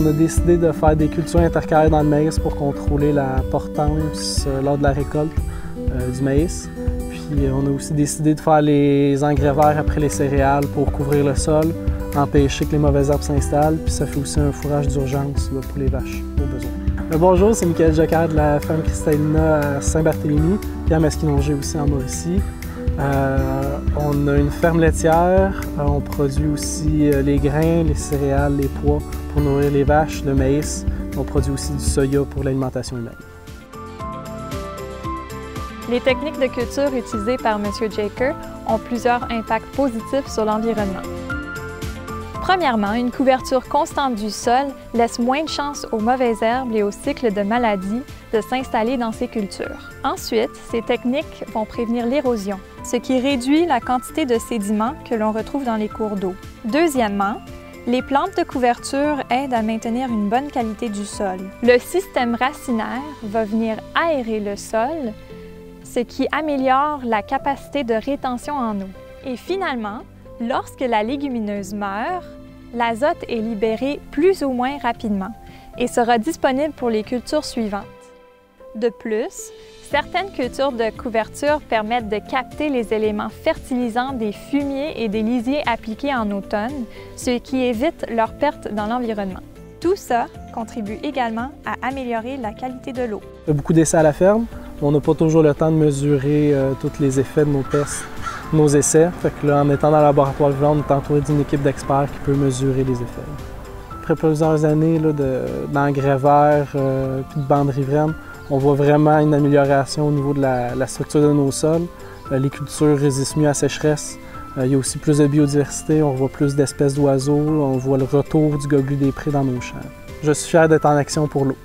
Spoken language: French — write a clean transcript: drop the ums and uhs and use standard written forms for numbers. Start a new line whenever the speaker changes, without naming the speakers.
a décidé de faire des cultures intercalaires dans le maïs pour contrôler la portance lors de la récolte du maïs. Puis on a aussi décidé de faire les engrais verts après les céréales pour couvrir le sol, empêcher que les mauvaises herbes s'installent. Puis ça fait aussi un fourrage d'urgence pour les vaches au besoin. Bonjour, c'est Michael Joker de la ferme Cristalina à Saint-Barthélemy, puis à Masquinongé aussi en Mauricie. On a une ferme laitière, on produit aussi les grains, les céréales, les pois pour nourrir les vaches, le maïs. On produit aussi du soya pour l'alimentation humaine.
Les techniques de culture utilisées par M. Jaker ont plusieurs impacts positifs sur l'environnement. Premièrement, une couverture constante du sol laisse moins de chances aux mauvaises herbes et aux cycles de maladies de s'installer dans ces cultures. Ensuite, ces techniques vont prévenir l'érosion, ce qui réduit la quantité de sédiments que l'on retrouve dans les cours d'eau. Deuxièmement, les plantes de couverture aident à maintenir une bonne qualité du sol. Le système racinaire va venir aérer le sol, ce qui améliore la capacité de rétention en eau. Et finalement, lorsque la légumineuse meurt, l'azote est libéré plus ou moins rapidement et sera disponible pour les cultures suivantes. De plus, certaines cultures de couverture permettent de capter les éléments fertilisants des fumiers et des lisiers appliqués en automne, ce qui évite leur perte dans l'environnement. Tout ça contribue également à améliorer la qualité de l'eau.
Il y a beaucoup d'essais à la ferme. On n'a pas toujours le temps de mesurer tous les effets de nos tests, nos essais. Fait que là, en étant dans le laboratoire vivant, on est entouré d'une équipe d'experts qui peut mesurer les effets. Après plusieurs années d'engrais verts puis de bandes riveraines, on voit vraiment une amélioration au niveau de la structure de nos sols. Les cultures résistent mieux à la sécheresse. Il y a aussi plus de biodiversité, on voit plus d'espèces d'oiseaux, on voit le retour du goglu des prés dans nos champs. Je suis fier d'être en action pour l'eau.